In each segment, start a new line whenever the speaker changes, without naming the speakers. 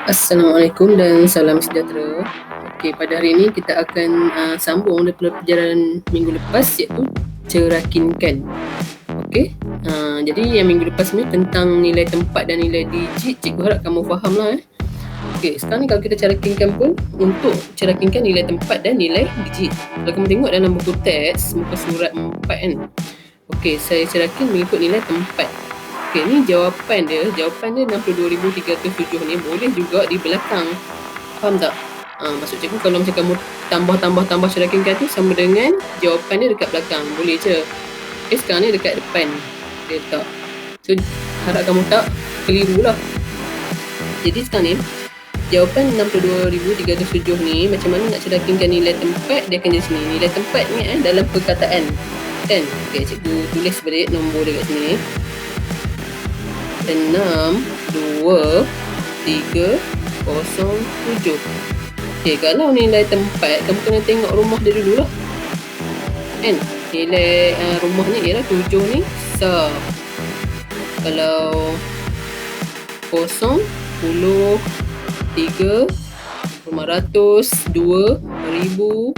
Assalamualaikum dan salam sejahtera. Okey, pada hari ini kita akan sambung daripada perjalanan minggu lepas, iaitu Cerakinkan. Okey, jadi yang minggu lepas ni tentang nilai tempat dan nilai digit. Cikgu harap kamu fahamlah. Okey, sekarang ni kalau kita cerakinkan pun, untuk cerakinkan nilai tempat dan nilai digit. Kalau kamu tengok dalam buku teks, muka surat 4 kan. Okey, saya cerakin mengikut nilai tempat. Okey, ni jawapan dia 62,307 ni boleh juga di belakang. Faham tak? Maksud cikgu kalau macam kamu tambah cerakinkan tu sama dengan jawapan dia dekat belakang. Boleh je. Okey, sekarang ni dekat depan dia letak. So, harap kamu tak keliru lah. Jadi sekarang ni, jawapan 62,307 ni, macam mana nak cerakinkan nilai tempat, dia akan jadi sini. Nilai tempat ni dalam perkataan. Kan? Okey, cikgu tulis balik nombor dekat sini. 6, 2, 3, 0, 7. Okay, kalau nilai tempat, kamu kena tengok rumah dia dulu lah. Kan? Nilai rumahnya ialah 7 ni sah. Kalau 0, 10, 3, 500, 2, 1000.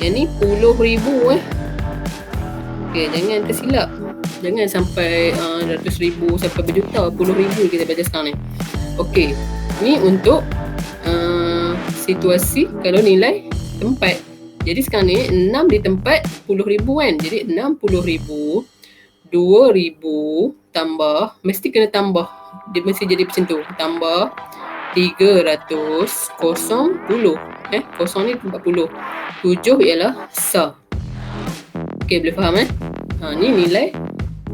Yang ni 10,000 Okay, jangan tersilap. Jangan sampai ratus ribu sampai berjuta, puluh ribu kita baca sekarang ni. Okey, ni untuk situasi kalau nilai tempat. Jadi sekarang ni 6 di tempat 10,000 kan. Jadi 60,000, 2,000 tambah, mesti kena tambah. Dia mesti jadi macam tu. Tambah 300, 0, 10. 0 ni 40. 7 ialah sah. Okey, boleh faham ni nilai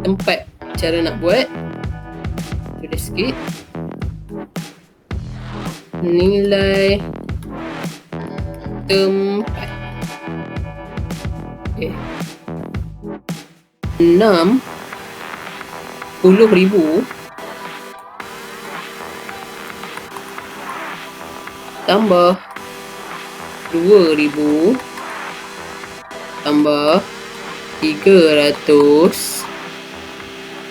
tempat. Cara nak buat, tulis sikit. Nilai tempat. Okay. 60,000 tambah 2,000 tambah 300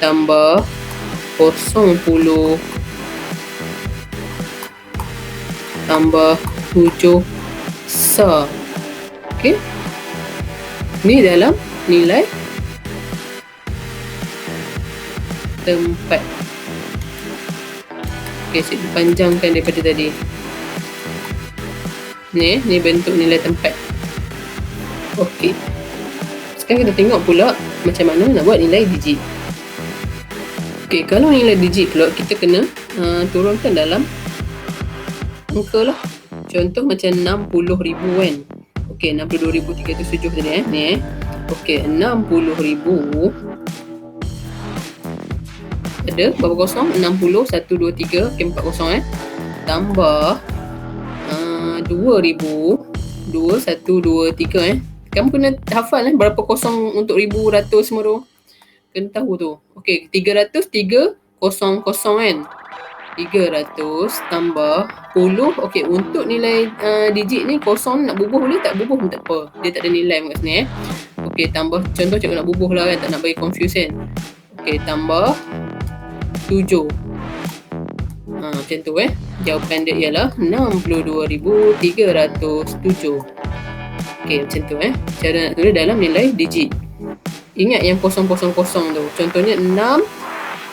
tambah 0,10 tambah 7 sah. Okey. Ni dalam nilai tempat. Okey, saya panjangkan daripada tadi. Ni bentuk nilai tempat. Okey. Sekarang kita tengok pula macam mana nak buat nilai digit. Okey, kalau nilai digit pula kita kena turunkan dalam angka lah. Contoh macam 60,000 kan. Okey, 62,307 tadi ni Okey, 60,000 ada berapa kosong? 60, 1, 2, 3, okey 4 kosong tambah 2,000, 2, 1, 2, 3 Kamu kena hafal berapa kosong untuk ribu, ratus semua tu. Kena tahu tu. Okey, 300, 3, 0, 0 kan. 300 tambah 10. Okey, untuk nilai digit ni kosong nak bubuh boleh tak? Bubuh pun tak apa. Dia tak ada nilai kat sini Okey, tambah contoh cikgu nak bubuh lah kan, tak nak bagi confuse kan. Okey, tambah 7. Macam tu Jawapan dia ialah 62,307. Okey, macam tu cara nak tulis dalam nilai digit. Ingat yang kosong-kosong tu. Contohnya 6.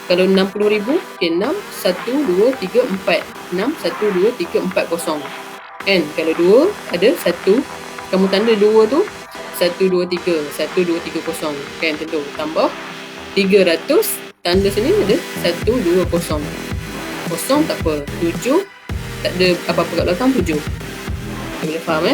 Kalau 60,000, okey 6, 1, 2, 3, 4. 6, 1, 2, 3, 4 kosong. Kan? Kalau 2 ada 1. Kamu tanda 2 tu 1, 2, 3. 1, 2, 3 kosong. Kan? Macam tu. Tambah 300. Tanda sini ada 1, 2, kosong. Kosong tak apa. 7. Tak ada apa-apa kat belakang 7. Boleh faham